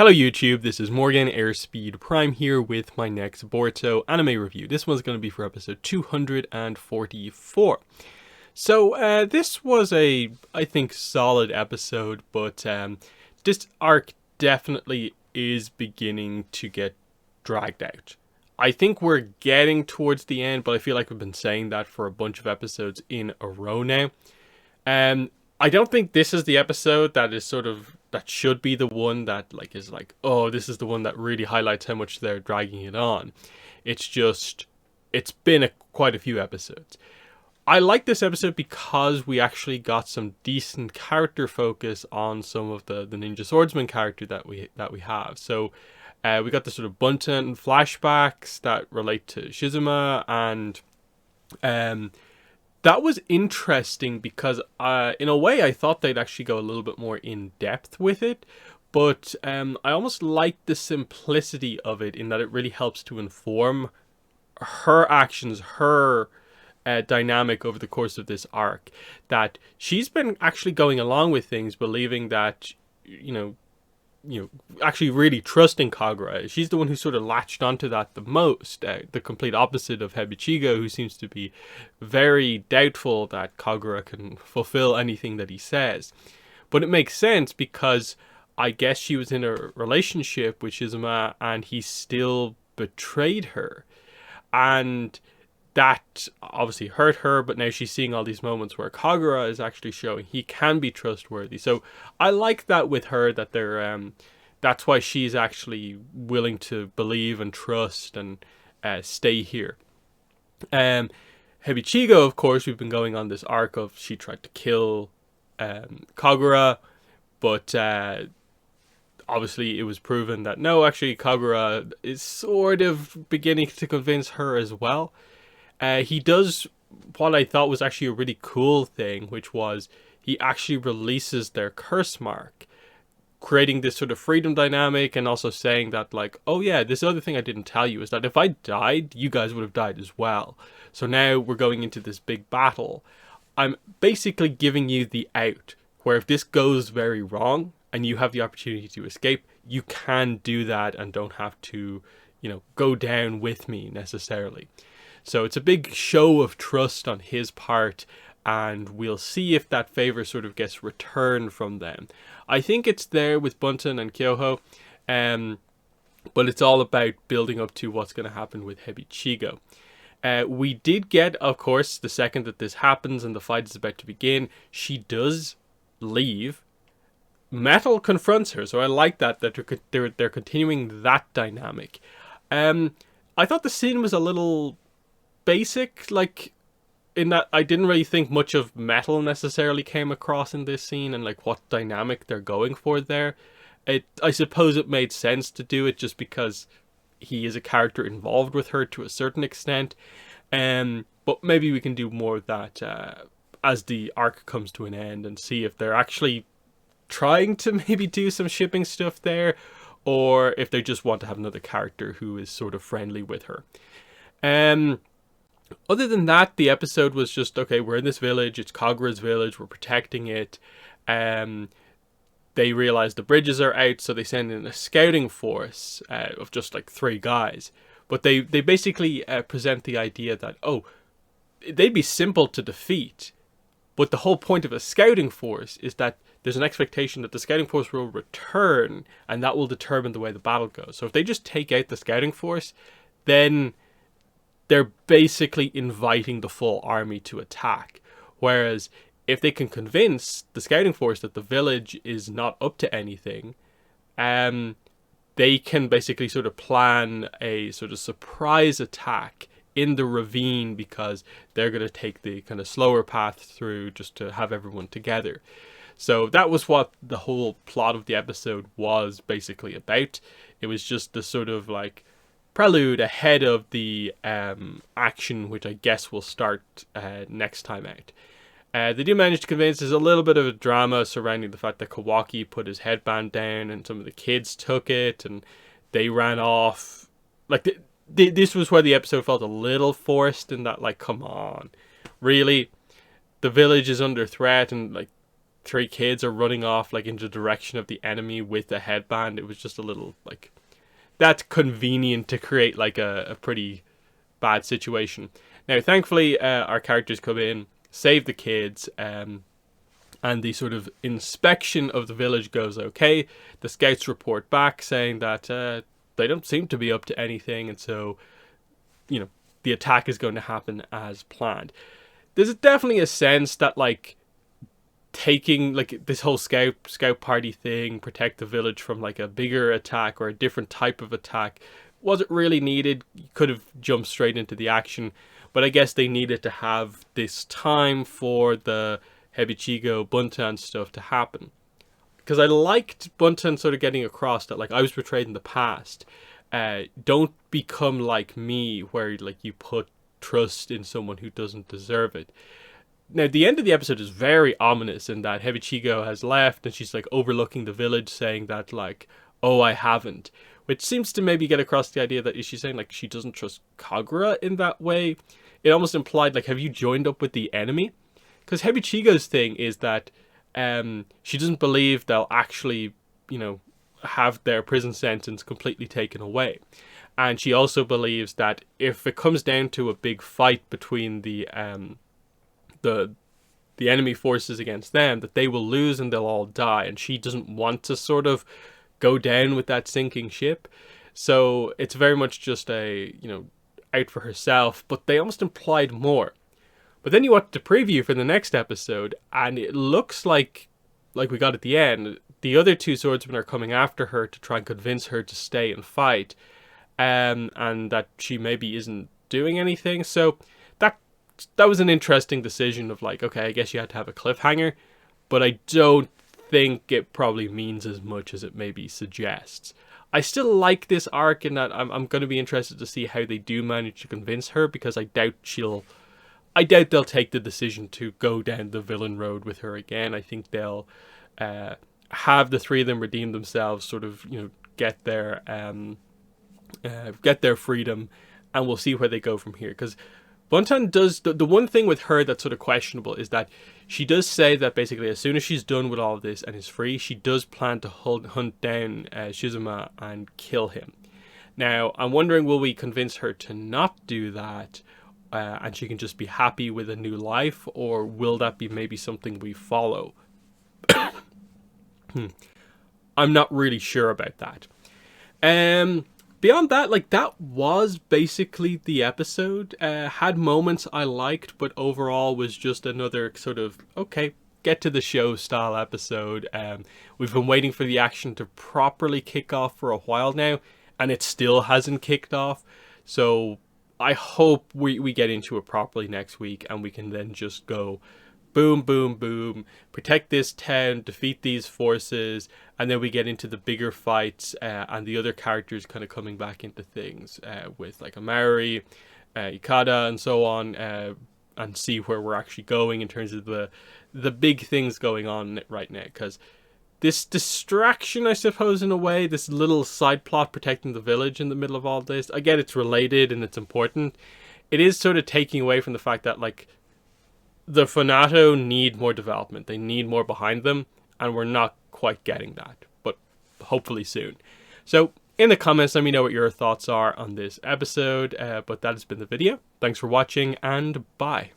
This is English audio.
Hello YouTube, this is Morgan Airspeed Prime here with my next Boruto anime review. This one's going to be for episode 244. So this was I think, solid episode, but this arc definitely is beginning to get dragged out. I think we're getting towards the end, but I feel like we've been saying that for a bunch of episodes in a row now. I don't think this is the episode that should be the one that is oh, this is the one that really highlights how much they're dragging it on. It's been quite a few episodes. I like this episode because we actually got some decent character focus on some of the ninja swordsman character that we have. So we got the sort of Bunten flashbacks that relate to Shizuma, and that was interesting because in a way I thought they'd actually go a little bit more in depth with it, but I almost like the simplicity of it in that it really helps to inform her actions, her dynamic over the course of this arc, that she's been actually going along with things, believing that actually really trusting Kagura. She's the one who sort of latched onto that the most, the complete opposite of Hebichigo, who seems to be very doubtful that Kagura can fulfill anything that he says. But it makes sense because I guess she was in a relationship with Shizuma and he still betrayed her, and that obviously hurt her, but now she's seeing all these moments where Kagura is actually showing he can be trustworthy. So I like that with her, that that's why she's actually willing to believe and trust and stay here. Hebichigo, of course, we've been going on this arc of she tried to kill Kagura, but obviously it was proven that no, actually Kagura is sort of beginning to convince her as well. He does what I thought was actually a really cool thing, which was he actually releases their curse mark, creating this sort of freedom dynamic, and also saying that oh yeah, this other thing I didn't tell you is that if I died, you guys would have died as well. So now we're going into this big battle. I'm basically giving you the out, where if this goes very wrong and you have the opportunity to escape, you can do that and don't have to, go down with me necessarily. So it's a big show of trust on his part, and we'll see if that favor sort of gets returned from them. I think it's there with Bunten and Kyoho, but it's all about building up to what's going to happen with Hebichigo. We did get, of course, the second that this happens and the fight is about to begin, she does leave. Metal confronts her, so I like that they're continuing that dynamic. I thought the scene was a little basic, in that I didn't really think much of Metal necessarily came across in this scene, and what dynamic they're going for there. I suppose it made sense to do it just because he is a character involved with her to a certain extent, but maybe we can do more of that as the arc comes to an end, and see if they're actually trying to maybe do some shipping stuff there, or if they just want to have another character who is sort of friendly with her. Other than that, the episode was just, okay, we're in this village, it's Kagura's village, we're protecting it. They realize the bridges are out, so they send in a scouting force of just 3 guys. But they basically present the idea that, oh, they'd be simple to defeat, but the whole point of a scouting force is that there's an expectation that the scouting force will return, and that will determine the way the battle goes. So if they just take out the scouting force, then they're basically inviting the full army to attack. Whereas if they can convince the scouting force that the village is not up to anything, they can basically sort of plan a sort of surprise attack in the ravine, because they're going to take the kind of slower path through just to have everyone together. So that was what the whole plot of the episode was basically about. It was just the sort of prelude ahead of the action, which I guess will start next time out. They do manage to convince. There's a little bit of a drama surrounding the fact that Kawaki put his headband down and some of the kids took it and they ran off. This was where the episode felt a little forced, in that come on, really, the village is under threat, and three kids are running off like into the direction of the enemy with a headband. It was just a little like that's convenient to create like a pretty bad situation. Now, thankfully, our characters come in, save the kids, and the sort of inspection of the village goes okay. The scouts report back saying that they don't seem to be up to anything, and so, you know, the attack is going to happen as planned. There's definitely a sense that, like, taking, like, this whole scout party thing, protect the village from, like, a bigger attack or a different type of attack, wasn't really needed. You could have jumped straight into the action, but I guess they needed to have this time for the Hebichigo Buntan stuff to happen. Because I liked Buntan sort of getting across that, like, I was betrayed in the past. Don't become like me, where, like, you put trust in someone who doesn't deserve it. Now, the end of the episode is very ominous in that Hebichigo has left and she's, like, overlooking the village saying that, like, oh, I haven't. Which seems to maybe get across the idea that, is she saying, like, she doesn't trust Kagura in that way? It almost implied, like, have you joined up with the enemy? Because Hebichigo's thing is that she doesn't believe they'll actually, you know, have their prison sentence completely taken away. And she also believes that if it comes down to a big fight between the enemy forces against them, that they will lose and they'll all die. And she doesn't want to sort of go down with that sinking ship. So it's very much just a, you know, out for herself. But they almost implied more. But then you watch the preview for the next episode, and it looks like we got at the end, the other two swordsmen are coming after her to try and convince her to stay and fight, and that she maybe isn't doing anything. So that was an interesting decision of, like, okay, I guess you had to have a cliffhanger, but I don't think it probably means as much as it maybe suggests. I still like this arc in that I'm going to be interested to see how they do manage to convince her, because I doubt they'll take the decision to go down the villain road with her again. I think they'll have the three of them redeem themselves, sort of, you know, get their freedom, and we'll see where they go from here. Because Buntan does, the one thing with her that's sort of questionable is that she does say that basically as soon as she's done with all of this and is free, she does plan to hunt down Shizuma and kill him. Now, I'm wondering, will we convince her to not do that, and she can just be happy with a new life, or will that be maybe something we follow? I'm not really sure about that. Beyond that, like, that was basically the episode. Had moments I liked, but overall was just another sort of, okay, get to the show style episode. We've been waiting for the action to properly kick off for a while now, and it still hasn't kicked off. So I hope we get into it properly next week, and we can then just go boom, boom, boom, protect this town, defeat these forces, and then we get into the bigger fights, and the other characters kind of coming back into things, with, like, Amari, Ikada, and so on, and see where we're actually going in terms of the big things going on right now. Because this distraction, I suppose, in a way, this little side plot protecting the village in the middle of all this, again, it's related and it's important. It is sort of taking away from the fact that, like, the Fanato need more development. They need more behind them, and we're not quite getting that, but hopefully soon. So in the comments, let me know what your thoughts are on this episode, but that has been the video. Thanks for watching, and bye.